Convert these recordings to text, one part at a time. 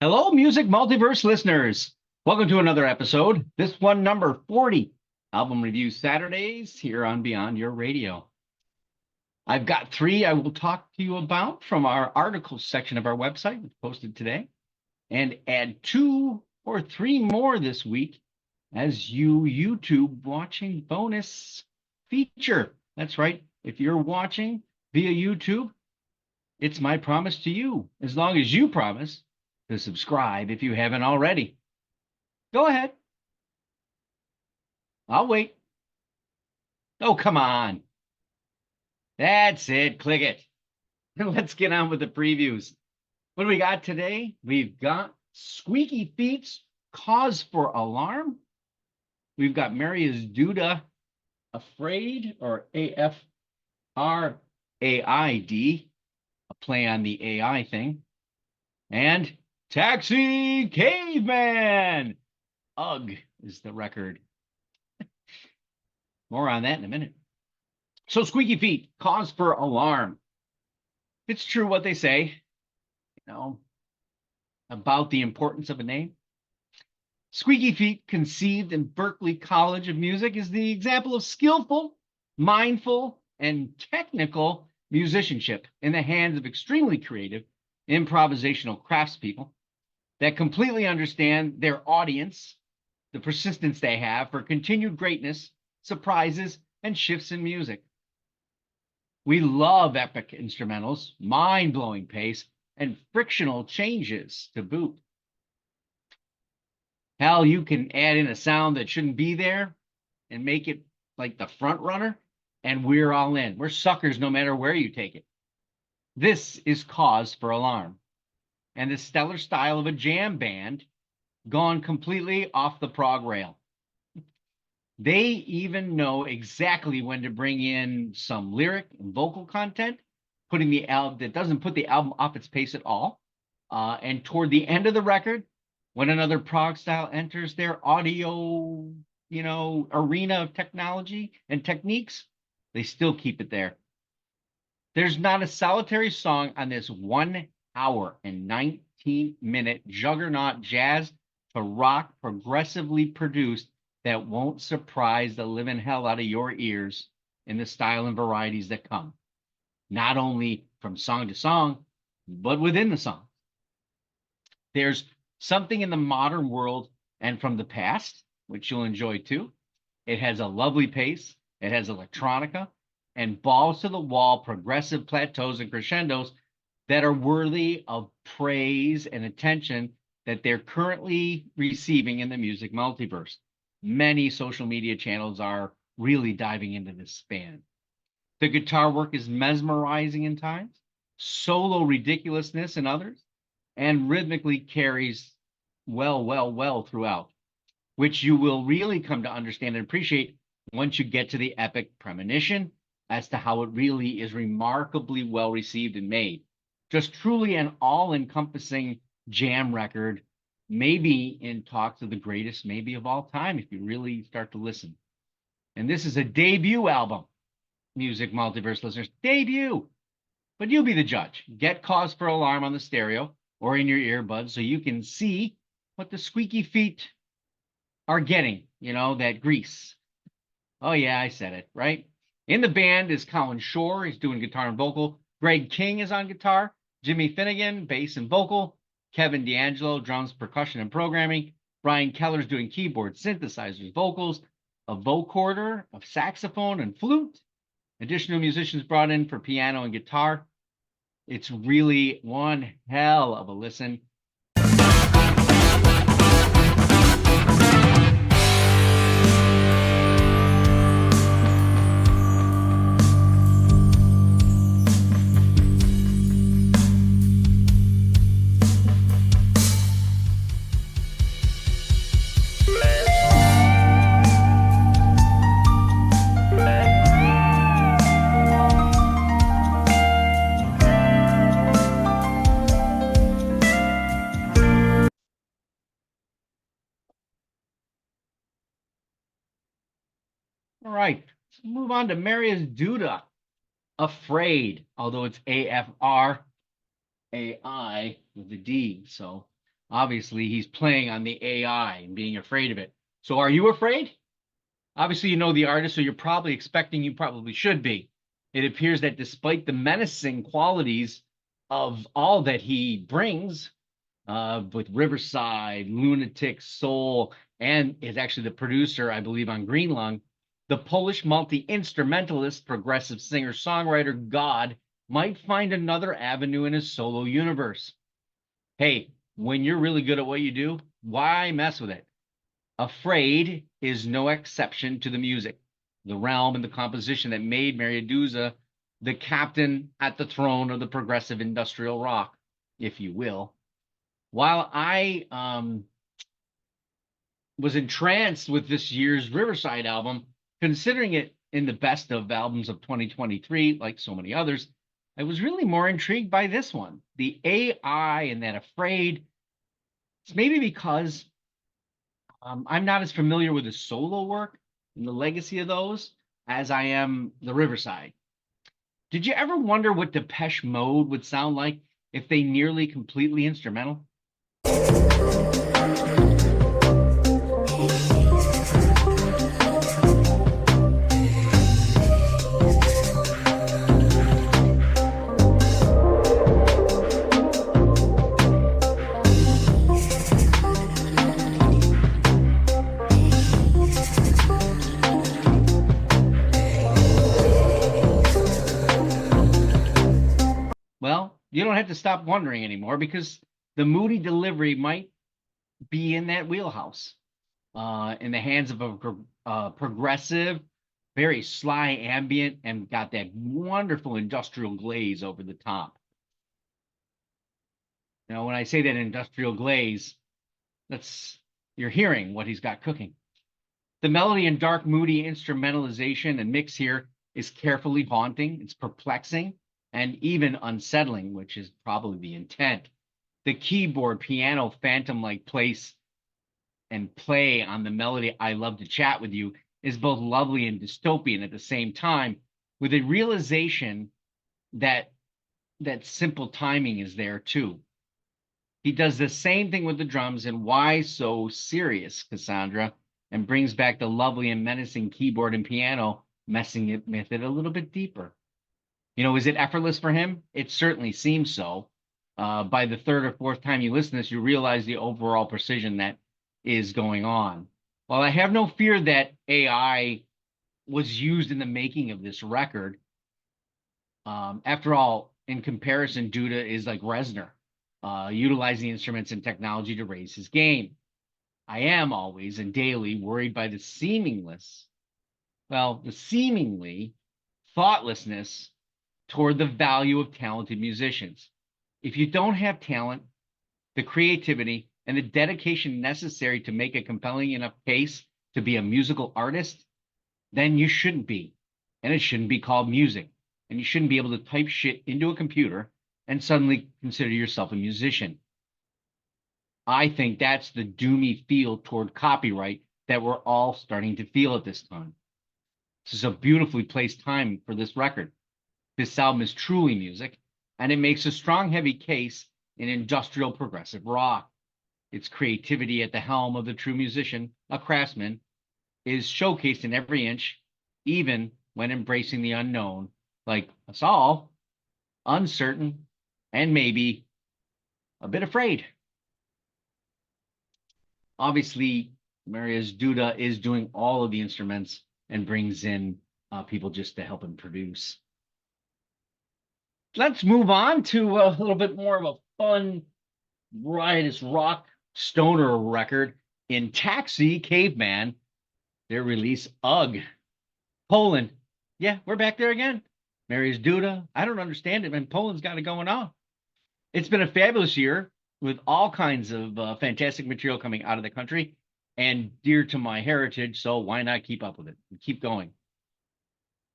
Hello, Music Multiverse listeners. Welcome to another episode. This one, number 40, Album Review Saturdays here on Beyond Your Radio. I've got three I will talk to you about from our articles section of our website, which posted today, and add two or three more this week as you YouTube watching bonus feature. That's right. If you're watching via YouTube, it's my promise to you, as long as you promise to subscribe if you haven't already. Go ahead. I'll wait. Oh, come on. That's it. Click it. Let's get on with the previews. What do we got today? We've got Squeaky Feet's Cause for Alarm. We've got Marius Duda, Afraid, or AFRAID, a play on the AI thing. And Taxi Caveman. Ugh is the record. More on that in a minute. So Squeaky Feet, Cause for Alarm. It's true what they say, about the importance of a name. Squeaky Feet, conceived in Berklee College of Music, is the example of skillful, mindful, and technical musicianship in the hands of extremely creative, improvisational craftspeople that completely understand their audience, the persistence they have for continued greatness, surprises, and shifts in music. We love epic instrumentals, mind-blowing pace, and frictional changes to boot. Hell, you can add in a sound that shouldn't be there and make it like the front runner, and we're all in. We're suckers no matter where you take it. This is Cause for Alarm, and the stellar style of a jam band gone completely off the prog rail. They even know exactly when to bring in some lyric and vocal content, putting the album that doesn't put the album off its pace at all. And toward the end of the record, when another prog style enters their audio, arena of technology and techniques, they still keep it there. There's not a solitary song on this 1 hour and 19-minute juggernaut jazz to rock progressively produced that won't surprise the living hell out of your ears in the style and varieties that come, not only from song to song, but within the song. There's something in the modern world and from the past, which you'll enjoy too. It has a lovely pace. It has electronica and balls to the wall progressive plateaus and crescendos that are worthy of praise and attention that they're currently receiving in the music multiverse. Many social media channels are really diving into this band. The guitar work is mesmerizing in times, solo ridiculousness in others, and rhythmically carries well throughout, which you will really come to understand and appreciate once you get to the epic premonition as to how it really is remarkably well received and made. Just truly an all-encompassing jam record, maybe in talks of the greatest maybe of all time if you really start to listen. And this is a debut album, Music Multiverse listeners, debut. But you'll be the judge. Get Cause for Alarm on the stereo or in your earbuds so you can see what the Squeaky Feet are getting, that grease. Oh yeah, I said it, right? In the band is Colin Shore. He's doing guitar and vocal. Greg King is on guitar. Jimmy Finnegan, bass and vocal. Kevin D'Angelo, drums, percussion, and programming. Brian Keller's doing keyboards, synthesizers, vocals, a vocoder, a saxophone, and flute. Additional musicians brought in for piano and guitar. It's really one hell of a listen. All right, let's move on to Marius Duda, Afraid, although it's AFRAI with the D. So Obviously, he's playing on the AI and being afraid of it. So are you afraid? Obviously, you know the artist, so you're probably expecting you probably should be. It appears that despite the menacing qualities of all that he brings, with Riverside, Lunatic Soul, and is actually the producer, I believe, on Green Lung, the Polish multi-instrumentalist, progressive singer-songwriter God might find another avenue in his solo universe. Hey, when you're really good at what you do, why mess with it? Afraid is no exception to the music, the realm, and the composition that made Mary Aduza the captain at the throne of the progressive industrial rock, if you will. While I was entranced with this year's Riverside album, considering it in the best of albums of 2023, like so many others, I was really more intrigued by this one. The AI and that afraid. It's maybe because I'm not as familiar with the solo work and the legacy of those as I am the Riverside. Did you ever wonder what Depeche Mode would sound like if they nearly completely instrumental? Well, you don't have to stop wondering anymore because the moody delivery might be in that wheelhouse, in the hands of a progressive, very sly ambient, and got that wonderful industrial glaze over the top. Now, when I say that industrial glaze, you're hearing what he's got cooking. The melody and dark, moody instrumentalization and mix here is carefully haunting. It's perplexing and even unsettling, which is probably the intent. The keyboard piano phantom-like place and play on the melody I Love to Chat with You is both lovely and dystopian at the same time, with a realization that that simple timing is there too. He does the same thing with the drums in Why So Serious, Cassandra, and brings back the lovely and menacing keyboard and piano, messing it with it a little bit deeper. You know, is it effortless for him? It certainly seems so. By the third or fourth time you listen to this, you realize the overall precision that is going on. While I have no fear that AI was used in the making of this record, after all, in comparison, Duda is like Reznor, utilizing instruments and technology to raise his game. I am always and daily worried by the seemingly thoughtlessness toward the value of talented musicians. If you don't have talent, the creativity, and the dedication necessary to make a compelling enough case to be a musical artist, then you shouldn't be. And it shouldn't be called music. And you shouldn't be able to type shit into a computer and suddenly consider yourself a musician. I think that's the doomy feel toward copyright that we're all starting to feel at this time. This is a beautifully placed time for this record. This album is truly music, and it makes a strong, heavy case in industrial progressive rock. Its creativity at the helm of the true musician, a craftsman, is showcased in every inch, even when embracing the unknown, like us all, uncertain, and maybe a bit afraid. Obviously, Mariusz Duda is doing all of the instruments and brings in people just to help him produce. Let's move on to a little bit more of a fun, riotous rock stoner record in Taxi Caveman, their release Ugh. Poland. Yeah, we're back there again. Mariusz Duda. I don't understand it, man. Poland's got it going on. It's been a fabulous year with all kinds of fantastic material coming out of the country and dear to my heritage. So why not keep up with it and keep going?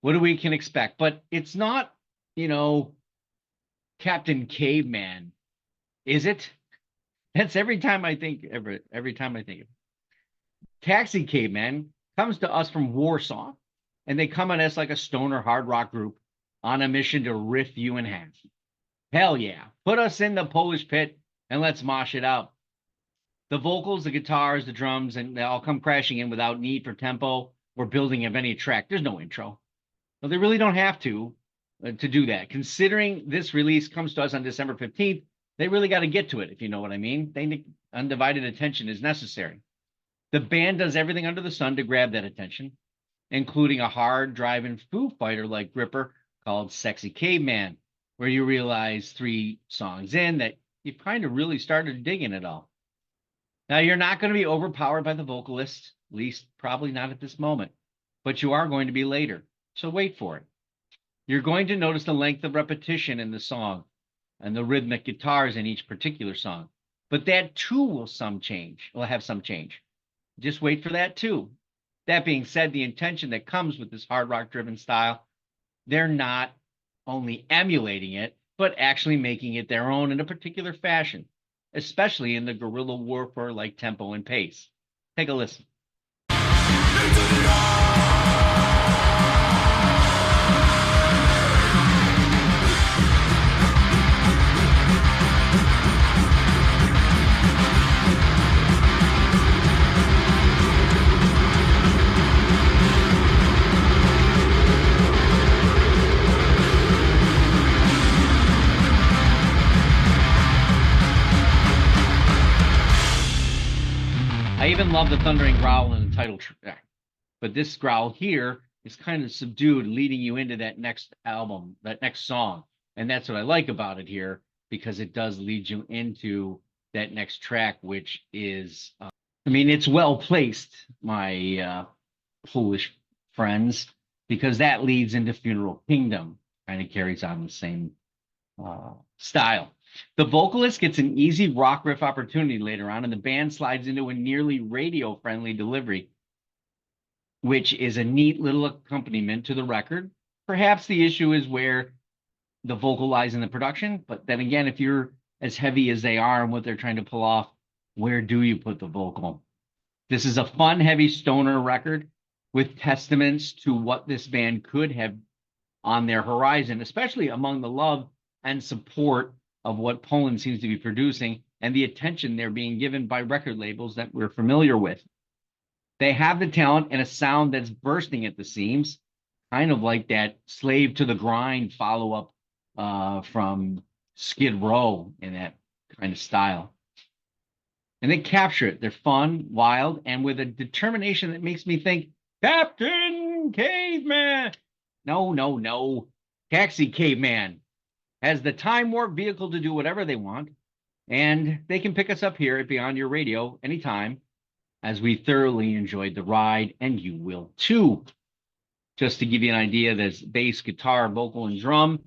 What do we can expect? But it's not, you know, Captain Caveman, is it? That's every time I think, every time I think of it. Taxi Caveman comes to us from Warsaw, and they come at us like a stoner hard rock group on a mission to riff you in half. Hell yeah. Put us in the Polish pit and let's mosh it out. The vocals, the guitars, the drums, and they all come crashing in without need for tempo or building of any track. There's no intro. So they really don't have to do that. Considering this release comes to us on December 15th, they really got to get to it, if you know what I mean. Undivided attention is necessary. The band does everything under the sun to grab that attention, including a hard driving Foo Fighter-like gripper called Sexy Caveman, where you realize 3 songs in that you've kind of really started digging it all. Now, you're not going to be overpowered by the vocalist, at least probably not at this moment, but you are going to be later, so wait for it. You're going to notice the length of repetition in the song and the rhythmic guitars in each particular song, but that too will have some change. Just wait for that too. That being said, the intention that comes with this hard rock driven style, they're not only emulating it, but actually making it their own in a particular fashion, especially in the guerrilla warfare like tempo and pace. Take a listen. I even love the thundering growl in the title track, but this growl here is kind of subdued, leading you into that next album, that next song. And that's what I like about it here, because it does lead you into that next track, which is, it's well placed, my foolish friends, because that leads into Funeral Kingdom, kind of carries on the same style. The vocalist gets an easy rock riff opportunity later on, and the band slides into a nearly radio-friendly delivery, which is a neat little accompaniment to the record. Perhaps the issue is where the vocal lies in the production, but then again, if you're as heavy as they are and what they're trying to pull off, where do you put the vocal? This is a fun, heavy stoner record with testaments to what this band could have on their horizon, especially among the love and support of what Poland seems to be producing and the attention they're being given by record labels that we're familiar with. They have the talent and a sound that's bursting at the seams, kind of like that Slave to the Grind follow-up from Skid Row in that kind of style. And they capture it. They're fun, wild, and with a determination that makes me think, Captain Caveman. No. Taxi Caveman has the time warp vehicle to do whatever they want, and they can pick us up here at Beyond Your Radio anytime, as we thoroughly enjoyed the ride, and you will too. Just to give you an idea, there's bass, guitar, vocal, and drum.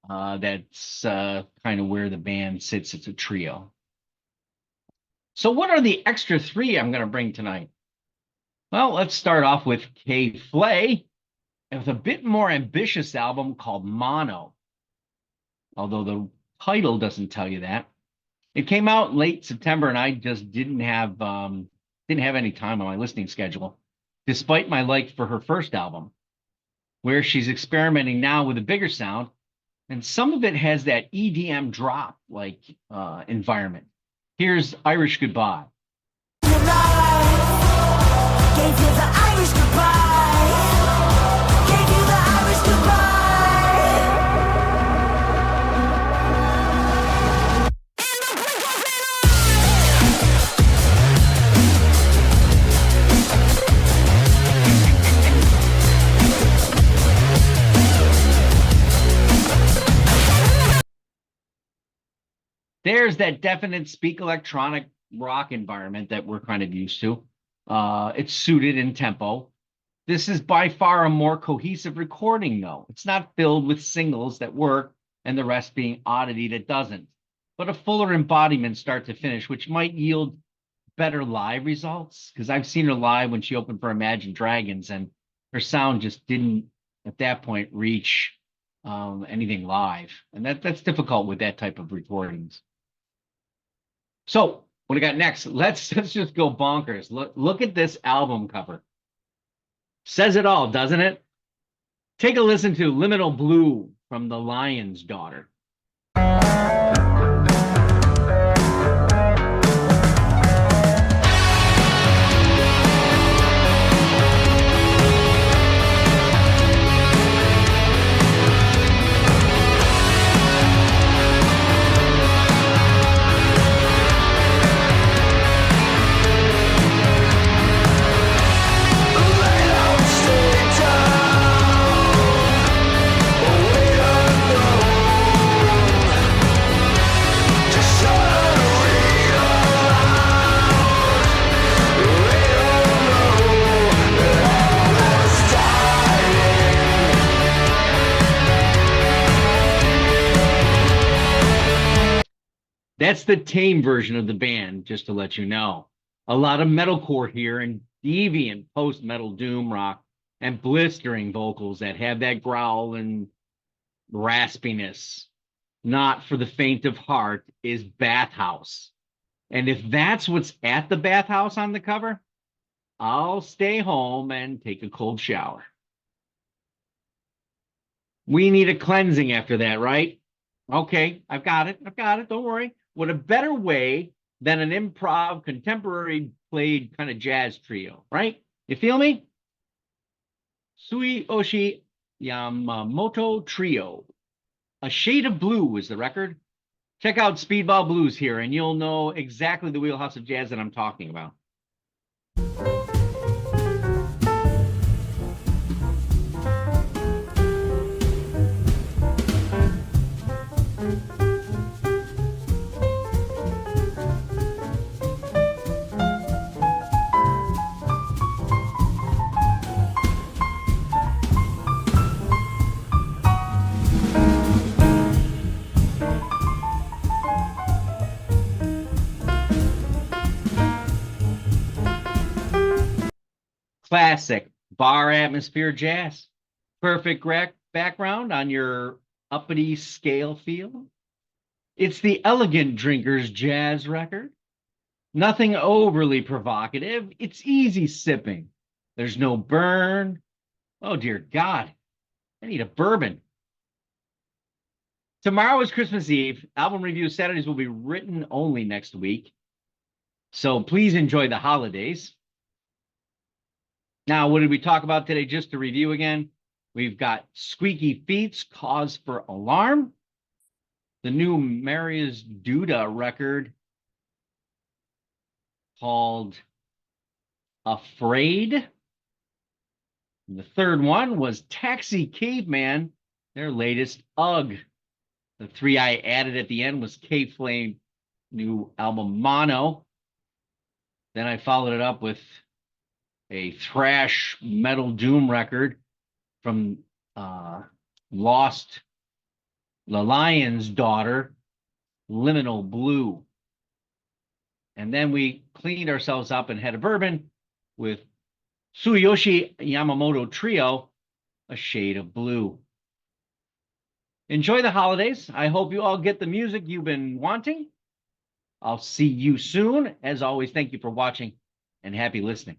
That's kind of where the band sits. It's a trio. So what are the extra 3 I'm going to bring tonight? Well, let's start off with K.Flay with a bit more ambitious album called Mono. Although the title doesn't tell you that. It came out late September, and I just didn't have any time on my listening schedule, despite my like for her first album, where she's experimenting now with a bigger sound, and some of it has that EDM drop like environment. Here's Irish Goodbye. Gave you the Irish goodbye. Gave you the Irish goodbye. There's that definite speak electronic rock environment that we're kind of used to. It's suited in tempo. This is by far a more cohesive recording, though. It's not filled with singles that work and the rest being oddity that doesn't, but a fuller embodiment start to finish, which might yield better live results, because I've seen her live when she opened for Imagine Dragons, and her sound just didn't, at that point, reach anything live. And that's difficult with that type of recordings. So what do we got next? Let's just go bonkers. Look at this album cover. Says it all, doesn't it? Take a listen to Liminal Blue from The Lion's Daughter. That's the tame version of the band, just to let you know. A lot of metalcore here and deviant post-metal doom rock and blistering vocals that have that growl and raspiness. Not for the faint of heart is Bathhouse. And if that's what's at the bathhouse on the cover, I'll stay home and take a cold shower. We need a cleansing after that, right? Okay, I've got it. I've got it. Don't worry. What a better way than an improv contemporary played kind of jazz trio, right? You feel me? Tsuyoshi Yamamoto Trio. A Shade of Blue is the record. Check out Speedball Blues here, and you'll know exactly the wheelhouse of jazz that I'm talking about. Classic bar atmosphere jazz. Perfect background on your uppity scale feel. It's the Elegant Drinkers jazz record. Nothing overly provocative. It's easy sipping. There's no burn. Oh, dear God. I need a bourbon. Tomorrow is Christmas Eve. Album review Saturdays will be written only next week. So please enjoy the holidays. Now, what did we talk about today? Just to review again, we've got Squeaky Feet's Cause for Alarm, the new Marius Duda record called Afraid. And the third one was Taxi Caveman, their latest UGG. The three I added at the end was K-Flame new album Mono. Then I followed it up with a thrash metal doom record from Lost the Lion's Daughter, Liminal Blue. And then we cleaned ourselves up and had a bourbon with Tsuyoshi Yamamoto Trio, A Shade of Blue. Enjoy the holidays. I hope you all get the music you've been wanting. I'll see you soon. As always, thank you for watching and happy listening.